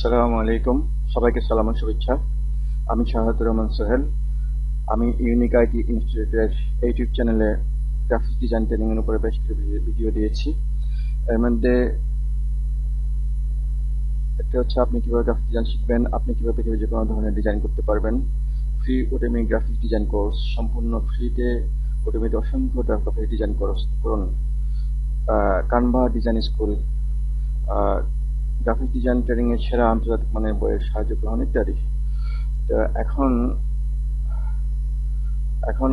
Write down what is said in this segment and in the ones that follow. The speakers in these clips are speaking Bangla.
আসসালামু আলাইকুম, সবাইকে সালাম ও শুভেচ্ছা। আমি শাহাদুর রহমান সোহেল। আমি ইউনিক আইটি ইনস্টিটিউটের ইউটিউব চ্যানেলে গ্রাফিক্স ডিজাইন ট্রেনিং এর উপরে বেশ কিছু ভিডিও দিয়েছি। এর মধ্যে একটা হচ্ছে আপনি কিভাবে গ্রাফিক্স ডিজাইন শিখবেন, আপনি কিভাবে পৃথিবীর যে কোনো ধরনের ডিজাইন করতে পারবেন। Free Udemy graphics design course, সম্পূর্ণ ফ্রিতে উডেমিতে অসংখ্য গ্রাফিক্স ডিজাইন কোর্স করুন। Canva design school, graphics design training এর সেরা আন্তর্জাতিক মানের বইয়ের সাহায্য গ্রহণ ইত্যাদি। তো এখন এখন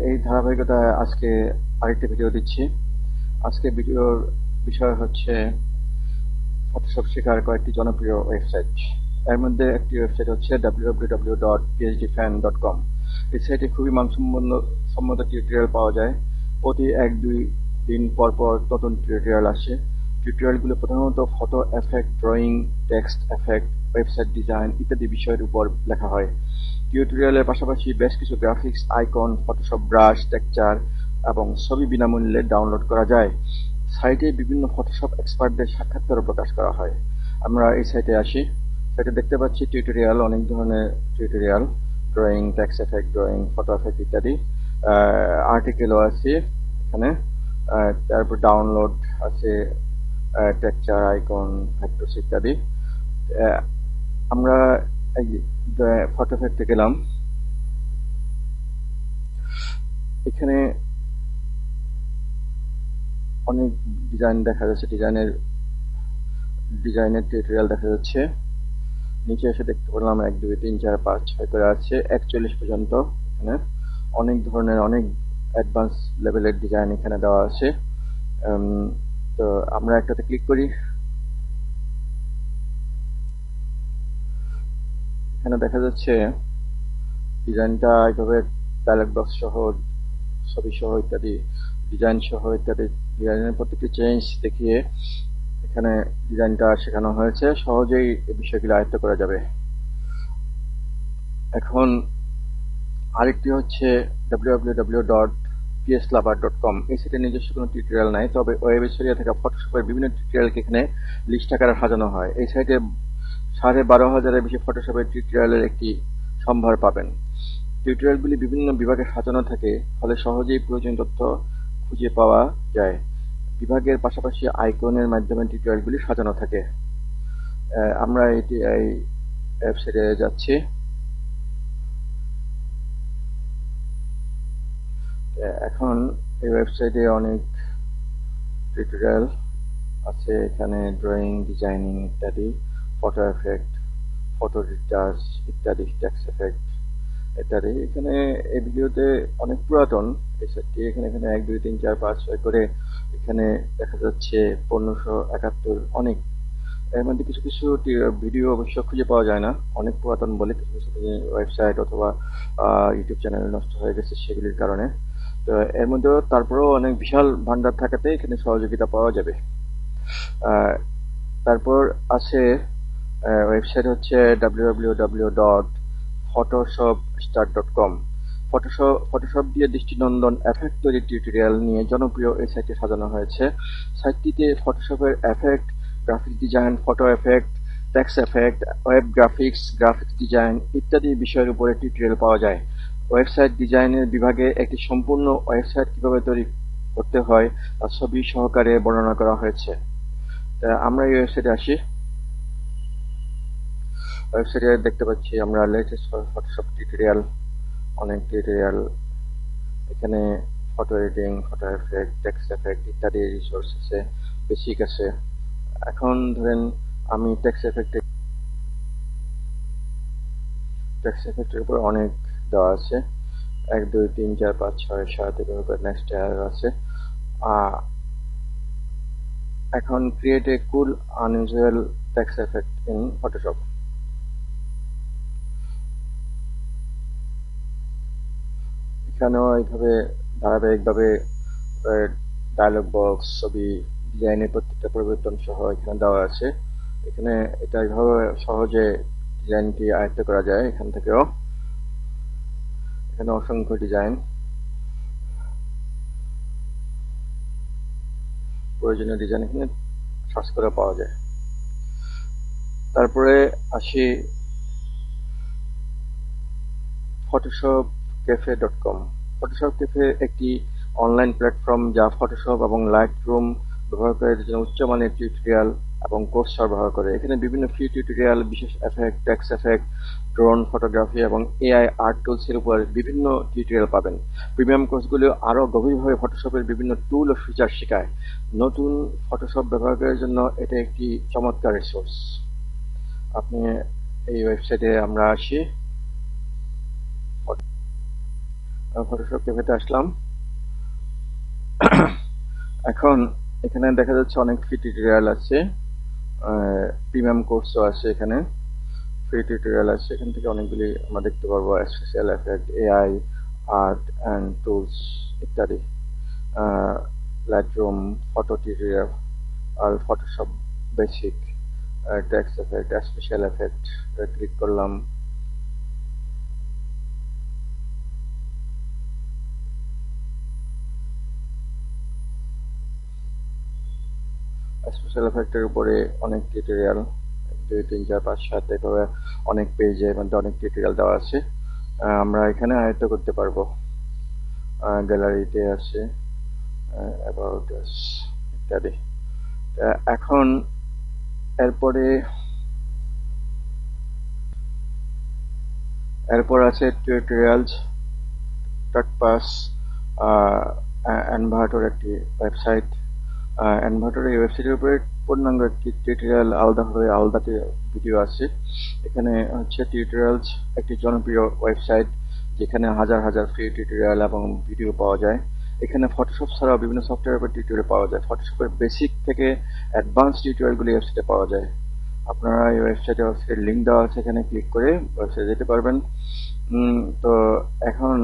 এই ধারাবাহিকতায় আজকে আরেকটি ভিডিও দিচ্ছি। আজকে ভিডিওর বিষয় হচ্ছে ফটোশপ শেখার কয়েকটি জনপ্রিয় ওয়েবসাইট। এর মধ্যে একটি ওয়েবসাইট হচ্ছে www.phdfan.com। এই সাইটে খুবই মানসম্মত টিউটোরিয়াল পাওয়া যায়। প্রতি 1-2 দিন পর পর নতুন টিউটোরিয়াল আসে। টিউটোরিয়ালগুলো প্রধানত photo effect, drawing, text effect, website design ইত্যাদি বিষয়ের উপর লেখা হয়। টিউটোরিয়ালের পাশাপাশি বেশ কিছু graphics, icon, Photoshop brush, texture এবং ছবি বিনামূল্যে ডাউনলোড করা যায়। সাইটে বিভিন্ন ফটোশপ এক্সপার্টদের সাক্ষাৎকারও প্রকাশ করা হয়। আমরা এই সাইটে আসি। সাইটে দেখতে পাচ্ছি টিউটোরিয়াল, অনেক ধরনের tutorial, drawing, text effect, drawing, photo effect ইত্যাদি। আর্টিকেলও আছে এখানে। তারপর ডাউনলোড আছে, টেক্সচার, আইকন, ভেক্টরস ইত্যাদি। আমরা এই ফটো এফেক্টে গেলাম। এখানে অনেক ডিজাইন দেখা যাচ্ছে, ডিজাইনের টিউটোরিয়াল দেখা যাচ্ছে। নিচে এসে দেখতে পেলাম 1, 2, 3, 4, 5, 6 করে আছে 41 পর্যন্ত। এখানে অনেক ধরনের, অনেক অ্যাডভান্স লেভেলের ডিজাইন এখানে দেওয়া আছে। তো আমরা একটাতে ক্লিক করি। এখানে দেখা যাচ্ছে ডিজাইনটা এইভাবে ডায়লগ বক্স সহ, ছবি সহ ইত্যাদি, ডিজাইন সহ ইত্যাদি, ডিজাইনের প্রত্যেকটি চেঞ্জ দেখিয়ে এখানে ডিজাইনটা শেখানো হয়েছে। সহজেই এই বিষয়গুলো আয়ত্ত করা যাবে। এখন আরেকটি হচ্ছে www.pslover.com। এই সাইটে নিজস্ব কোনো টিউটোরিয়াল নাই, তবে ওয়েবে ছড়িয়ে থাকা ফটোশপের বিভিন্ন টিউটোরিয়ালকে এখানে লিস্ট আকারে সাজানো হয়। এই সাইটে 12,500-এর বেশি ফটোশপের টিউটোরিয়ালের একটি সম্ভার পাবেন। টিউটোরিয়ালগুলি বিভিন্ন বিভাগে সাজানো থাকে, ফলে সহজেই প্রয়োজনীয় তথ্য খুঁজে পাওয়া যায়। বিভাগের পাশাপাশি আইকনের মাধ্যমে টিউটোরিয়ালগুলি সাজানো থাকে। আমরা এই ওয়েবসাইটে যাচ্ছি। এখন এই ওয়েবসাইটে অনেক টিউটোরিয়াল আছে। এখানে ড্রয়িং, ডিজাইনিং ইত্যাদি, ফটো এফেক্ট, ফটো রিটাচ ইত্যাদি, টেক্সট এফেক্ট ইত্যাদি। এখানে এই ভিডিওতে অনেক পুরাতন এই সাইটটি। এখানে 1, 2, 3, 4, 5, 6 করে এখানে দেখা যাচ্ছে 1571 অনেক। এর মধ্যে কিছু কিছু ভিডিও অবশ্য খুঁজে পাওয়া যায় না, অনেক পুরাতন বলে। কিছু কিছু ওয়েবসাইট অথবা ইউটিউব চ্যানেল নষ্ট হয়ে গেছে সেগুলির কারণে। তো এর মধ্যেও তারপরেও অনেক বিশাল ভান্ডার থাকাতে এখানে সহযোগিতা পাওয়া যাবে। তারপর আছে ওয়েবসাইট হচ্ছে www.photoshopstart.com। ফটোশপ দিয়ে দৃষ্টিনন্দন এফেক্ট তৈরির টিউটোরিয়াল নিয়ে জনপ্রিয় এই সাইটটি সাজানো হয়েছে। সাইটটিতে ফটোশপের effect, graphics design, photo effect, text effect, web graphics, graphics design ইত্যাদি বিষয়ের উপরে টিউটোরিয়াল পাওয়া যায়। ওয়েবসাইট ডিজাইনের বিভাগে একটি সম্পূর্ণ ওয়েবসাইট কিভাবে তৈরি করতে হয় তা ছবি সহকারে বর্ণনা করা হয়েছে। আমরা এই ওয়েবসাইটে আসি। ওয়েবসাইটে দেখতে পাচ্ছি আমরা লেটেস্ট ফটোশপ টিউটোরিয়াল, অনেক টিউটোরিয়াল। এখানে photo editing, photo effect, text effect ইত্যাদি রিসোর্স আছে, বেসিক আছে। এখন ধরেন আমি টেক্সট এফেক্টের উপর অনেক দেওয়া আছে। 1, 2, 3, 4, 5, 6, 7 এভাবে নেক্সট আছে। এখন create a cool unusual text effect in Photoshop. এখানেও এইভাবে ধারাবাহিকভাবে ডায়লগ বক্স, ছবি, ডিজাইনের প্রত্যেকটা পরিবর্তন সহ এখানে দেওয়া আছে। এখানে এটা এইভাবে সহজে ডিজাইনটি আয়ত্ত করা যায়। এখান থেকেও এখানে অসংখ্য ডিজাইন, প্রয়োজনীয় ডিজাইন এখানে সার্চ করে পাওয়া যায়। তারপরে আসি photoshopcafe.com। ফটোশপ ক্যাফে একটি অনলাইন প্ল্যাটফর্ম যা ফটোশপ এবং লাইটরুম ব্যবহারকারীদের জন্য উচ্চমানের টিউটোরিয়াল এবং কোর্স সরবরাহ করে। এখানে বিভিন্ন ফ্রি টিউটোরিয়াল, বিশেষ effect, text effect, drone photography এবং এআই আর্ট টুলস এর উপর বিভিন্ন টিউটোরিয়াল পাবেন। প্রিমিয়াম কোর্সগুলো আরো গভীরভাবে ফটোশপের বিভিন্ন টুল ও ফিচার শেখায়। নতুন ফটোশপ ব্যবহারকারীদের জন্য এটা একটি চমৎকার রিসোর্স। আপনি এই ওয়েবসাইটে আমরা আসি, ফটোশপ ক্যাফেতে আসলাম। এখন এখানে দেখা যাচ্ছে অনেক ফ্রি টিউটোরিয়াল আছে, প্রিমিয়াম কোর্সও আছে। এখানে ফ্রি টিউটোরিয়াল আছে, এখান থেকে অনেকগুলি আমরা দেখতে পারবো, special effect, AI, art and tools ইত্যাদি, লাইটরুম, ফটো টিউটোরিয়াল আর Photoshop basic, text effect, special effect. Click করলাম। স্পেশাল এফেক্টের উপরে অনেক টিউটোরিয়াল, 2, 3, 4, 5, 7 এভাবে অনেক পেজের মধ্যে অনেক টিউটোরিয়াল দেওয়া আছে। আমরা এখানে আয়ত্ত করতে পারবো। গ্যালারিতে আছে, অ্যাবাউট আস ইত্যাদি। এখন এরপর আছে টিউটোরিয়ালস ডট পাস, এনভার্টর একটি ওয়েবসাইট। এনভার্টর এই ওয়েবসাইটের উপরে পূর্ণাঙ্গ একটি টিউটোরিয়াল আলাদা ভিডিও আছে। এখানে হচ্ছে টিউটোরিয়ালস একটি জনপ্রিয় ওয়েবসাইট যেখানে হাজার হাজার ফ্রি টিউটোরিয়াল এবং ভিডিও পাওয়া যায়। এখানে ফটোশপ ছাড়াও বিভিন্ন সফটওয়্যারের উপর টিউটোরিয়াল পাওয়া যায়। ফটোশপের বেসিক থেকে অ্যাডভান্স টিউটোরিয়ালগুলি ওয়েবসাইটে পাওয়া যায়। আপনারা এই ওয়েবসাইটের লিঙ্ক দেওয়া আছে, এখানে ক্লিক করে ওয়েবসাইটে যেতে পারবেন। তো এখন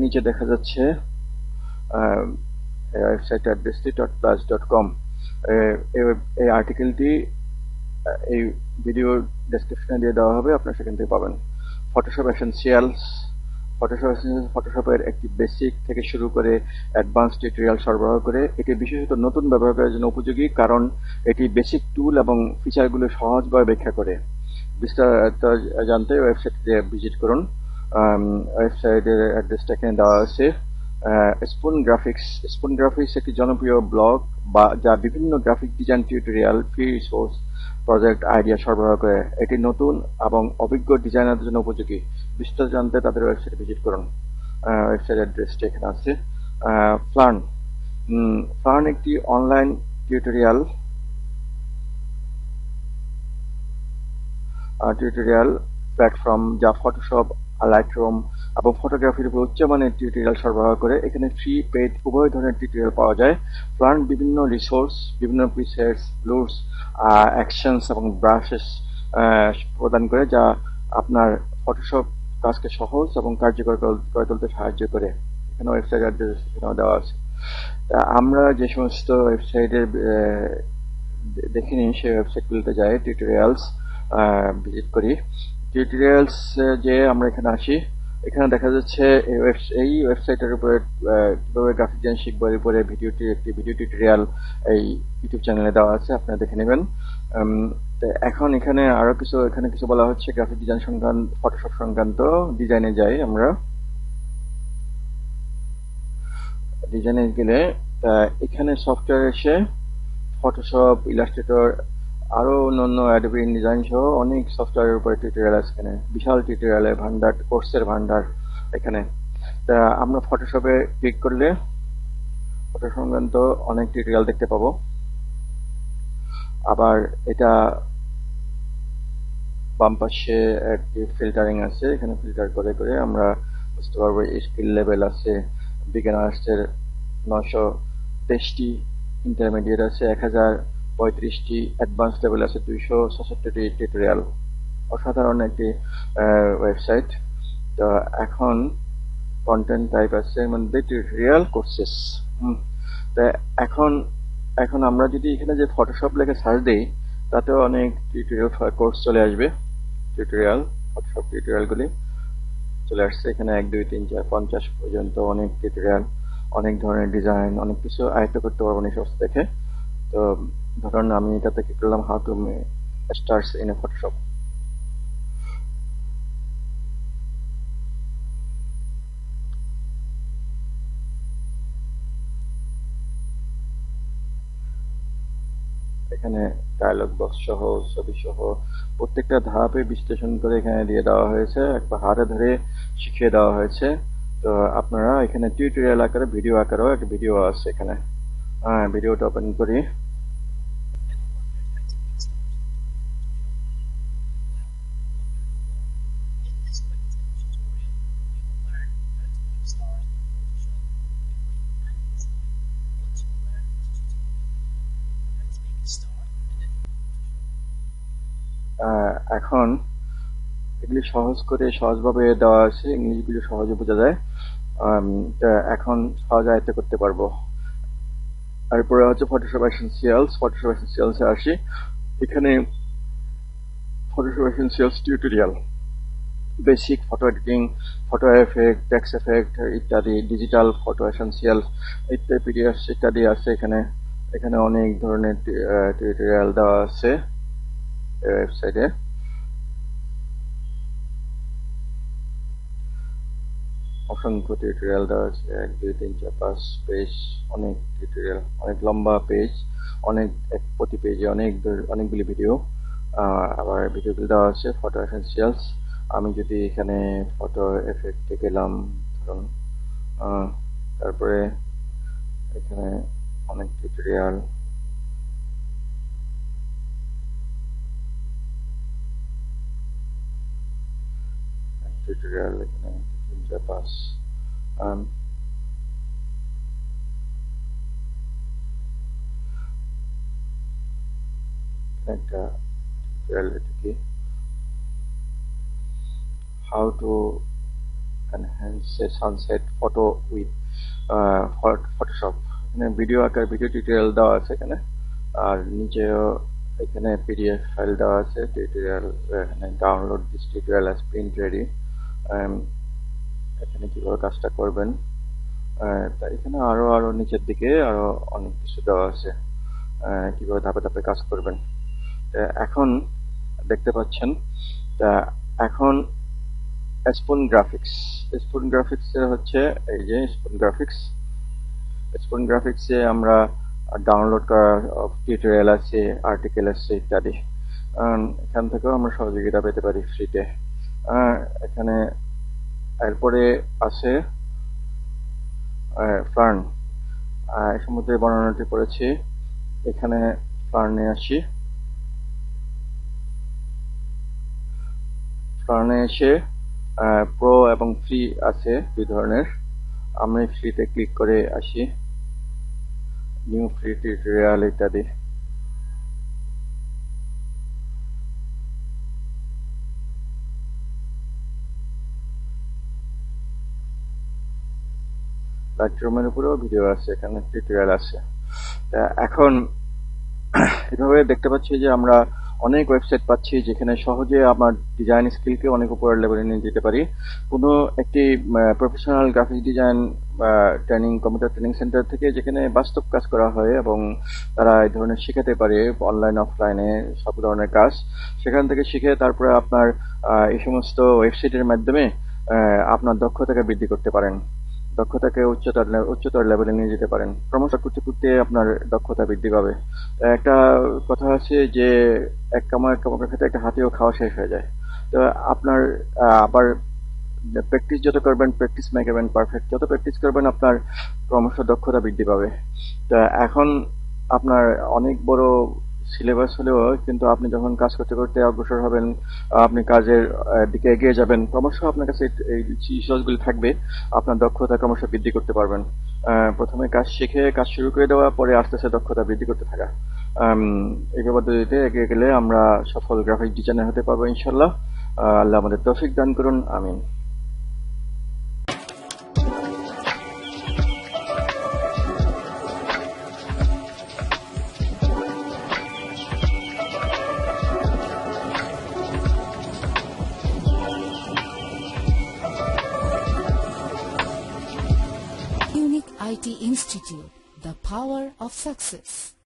নিচে দেখা যাচ্ছে ওয়েবসাইট অ্যাড্রেসটি .plus.com। এই আর্টিকেলটি এই ভিডিও ডেসক্রিপশনে দিয়ে দেওয়া হবে, আপনারা সেখান থেকে পাবেন। ফটোশপ এসেনশিয়ালস, ফটোশপের একটি বেসিক থেকে শুরু করে অ্যাডভান্স টিউটোরিয়াল সরবরাহ করে। এটি বিশেষত নতুন ব্যবহারকারীর জন্য উপযোগী, কারণ এটি বেসিক টুল এবং ফিচারগুলো সহজভাবে ব্যাখ্যা করে। বিস্তারিত জানতে ওয়েবসাইটে ভিজিট করুন। ওয়েবসাইটের অ্যাড্রেসটা এখানে দেওয়া আছে। স্পুন গ্রাফিক্স একটি জনপ্রিয় ব্লগ যা বিভিন্ন graphic design tutorial, free resource, project idea সরবরাহ করে। এটি নতুন এবং অভিজ্ঞ ডিজাইনারদের জন্য উপযোগী। বিস্তারিত জানতে তাদের ওয়েবসাইটে ভিজিট করুন। ওয়েবসাইট অ্যাড্রেসটা এখানে আছে। ফার্ন একটি অনলাইন টিউটোরিয়াল প্ল্যাটফর্ম যা ফটোশপ, লাইটরুম এবং ফটোগ্রাফির উপর উচ্চমানের টিউটোরিয়াল সরবরাহ করে। এখানে ফ্রি, পেইড উভয় ধরনের টিউটোরিয়াল পাওয়া যায়। ফার্ন বিভিন্ন রিসোর্স, বিভিন্ন প্রিসেটস, ব্লুস, অ্যাকশনস এবং ব্রাশেস প্রদান করে, যা আপনার ফটোশপ কাজকে সহজ এবং কার্যকর করে তুলতে সাহায্য করে। এখানে ওয়েবসাইট অ্যাড্রেস এখানে দেওয়া আছে। আমরা যে সমস্ত ওয়েবসাইটের দেখিনি সেই ওয়েবসাইটগুলোতে যাই, টিউটোরিয়ালস ভিজিট করি। টিউটোরিয়ালস যে আমরা এখানে আসি, এখানে দেখা যাচ্ছে এই ওয়েবসাইটের উপরে কিভাবে গ্রাফিক ডিজাইন শিখবো এর উপরে একটি ভিডিও টিউটোরিয়াল এই ইউটিউব চ্যানেলে দেওয়া আছে, আপনারা দেখে নেবেন। এখন এখানে কিছু বলা হচ্ছে গ্রাফিক ডিজাইন সংক্রান্ত, ফটোশপ সংক্রান্ত। ডিজাইনে যাই আমরা। ডিজাইনে গেলে এখানে সফটওয়্যার এসে ফটোশপ, ইলাস্ট্রেটর, আরো অন্যান্য অ্যাডোবি ইনডিজাইন সহ অনেক সফটওয়্যারের উপরে টিউটোরিয়াল আছে। এখানে বিশাল টিউটোরিয়ালের ভান্ডার, কোর্সের ভান্ডার এখানে। তা আমরা ফটোশপে ক্লিক করলে ফটো সংক্রান্ত অনেক টিউটোরিয়াল দেখতে পাবো। আবার এটা বাম পাশে একটি ফিল্টারিং আছে, এখানে ফিল্টার করে করে আমরা বুঝতে পারবো। স্কিল লেভেল আছে, বিগিনার্স এর 923টি, ইন্টারমিডিয়েট আছে 1035টি, অ্যাডভান্স লেভেল আছে 266টি টিউটোরিয়াল। অসাধারণ একটি ওয়েবসাইট। তো এখন কন্টেন্ট টাইপ আছে মধ্যে টিউটোরিয়াল কোর্সেস। তো এখন আমরা যদি এখানে যে ফটোশপ লেখে সার্চ দিই, তাতেও অনেক টিউটোরিয়াল কোর্স চলে আসবে। ফটোশপ টিউটোরিয়ালগুলি চলে আসছে এখানে 1, 2, 3, 4, 50 পর্যন্ত অনেক টিউটোরিয়াল, অনেক ধরনের ডিজাইন, অনেক কিছু আয়ত্ত করতে পারবেন এই সমস্ত দেখে। তো ধরুন আমি এটাতে কি করলাম, how to stars in a Photoshop. এখানে ডায়লগ বক্স সহ, ছবি সহ প্রত্যেকটা ধাপে বিশ্লেষণ করে এখানে দিয়ে দেওয়া হয়েছে, একটা হাতে ধরে শিখিয়ে দেওয়া হয়েছে। তো আপনারা এখানে টিউটোরিয়াল আকারে, ভিডিও আকারেও একটা ভিডিও আছে এখানে। ভিডিওটা ওপেন করি। এখন এগুলি সহজ করে সহজভাবে দেওয়া আছে, ইংলিশগুলো সহজে বোঝা যায়। তা এখন সহজ আয়ত্ত করতে পারবো। তারপরে হচ্ছে ফটোশপ এসেনশিয়ালস। ফটোশপ এসেনশিয়ালসে আসি। এখানে Photoshop essentials tutorial, basic photo editing, photo effect, text effect ইত্যাদি, ডিজিটাল ফটো এসেনশিয়ালস ইত্যাদি, পিডিএফ ইত্যাদি আছে এখানে। এখানে অনেক ধরনের টিউটোরিয়াল দেওয়া আছে ওয়েবসাইটে। অসংখ্য টিউটোরিয়াল দেওয়া আছে, 1 2 3 4 5 পেজ, অনেক টিউটোরিয়াল, অনেক লম্বা পেজ, অনেক প্রতি পেজে অনেকগুলি ভিডিও। আবার ভিডিওগুলো দেওয়া আছে ফটো এসেনশিয়ালস। আমি যদি এখানে ফটো এফেক্টে গেলাম ধরুন, তারপরে এখানে অনেক টিউটোরিয়াল, এখানে 3 4 5 একটা টিউটোরিয়াল, এটা কি how to enhance A sunset photo with Photoshop. এখানে ভিডিও আকার ভিডিও টিউটোরিয়াল দেওয়া আছে এখানে। আর নিচেও এখানে পিডিএফ ফাইল দেওয়া আছে টিউটোরিয়াল। এখানে download this tutorial as print ready. এখানে কিভাবে কাজটা করবেন। তাই এখানে আরো নিচের দিকে আরো অনেক কিছু দেওয়া আছে, কিভাবে ধাপে ধাপে কাজ করবেন। এখন দেখতে পাচ্ছেন, এখন স্পুন গ্রাফিক্স। স্পুন গ্রাফিক্স হচ্ছে এই যে স্পুন গ্রাফিক্স। স্পুন গ্রাফিক্সে আমরা ডাউনলোড করা টিউটোরিয়াল আছে, আর্টিকেল আছে ইত্যাদি। এখান থেকেও আমরা সহযোগিতা পেতে পারি ফ্রিতে। এখানে এরপরে আছে ফার্ন। এই সম্বন্ধে বর্ণনাটি করেছি। এখানে ফার্নে আসি। ফার্নে এসে প্রো এবং ফ্রি আছে 2 ধরনের। আমি ফ্রিতে ক্লিক করে আসি, নিউ ফ্রি টিউটোরিয়াল ইত্যাদি। লাইটরুমের উপরেও ভিডিও আছে, এখানে টিউটোরিয়াল আছে। এখন এভাবে দেখতে পাচ্ছি যে আমরা অনেক ওয়েবসাইট পাচ্ছি যেখানে সহজে আমার ডিজাইন স্কিলকে অনেক উপরের লেভেলে নিয়ে যেতে পারি। কোনো একটি professional graphic design training, computer training centre থেকে যেখানে বাস্তব কাজ করা হয় এবং তারা এই ধরনের শেখাতে পারে অনলাইন অফলাইনে সব ধরনের কাজ, সেখান থেকে শিখে তারপরে আপনার এই সমস্ত ওয়েবসাইটের মাধ্যমে আপনার দক্ষতাকে বৃদ্ধি করতে পারেন, দক্ষতাকে উচ্চতর লেভেলে নিয়ে যেতে পারেন। ক্রমশ করতে করতে আপনার দক্ষতা বৃদ্ধি পাবে। একটা কথা আছে যে এক কামার খেতে একটা হাতিও খাওয়া শেষ হয়ে যায়। তো আপনার আবার প্র্যাকটিস যত করবেন, practice make a man perfect, যত প্র্যাকটিস করবেন আপনার ক্রমশ দক্ষতা বৃদ্ধি পাবে। তা এখন আপনার অনেক বড় সিলেবাস হলেও কিন্তু আপনি যখন কাজ করতে করতে অগ্রসর হবেন, আপনি কাজের দিকে এগিয়ে যাবেন, ক্রমশ আপনার কাছে এই রিসোর্সগুলি থাকবে, আপনার দক্ষতা ক্রমশ বৃদ্ধি করতে পারবেন। প্রথমে কাজ শিখে কাজ শুরু করে দেওয়া, পরে আস্তে আস্তে দক্ষতা বৃদ্ধি করতে থাকা। এই পদ্ধতিতে এগিয়ে গেলে আমরা সফল গ্রাফিক ডিজাইনার হতে পারবো ইনশাল্লাহ। আল্লাহ আমাদের তৌফিক দান করুন, আমিন। Unique IT Institute, the power of success.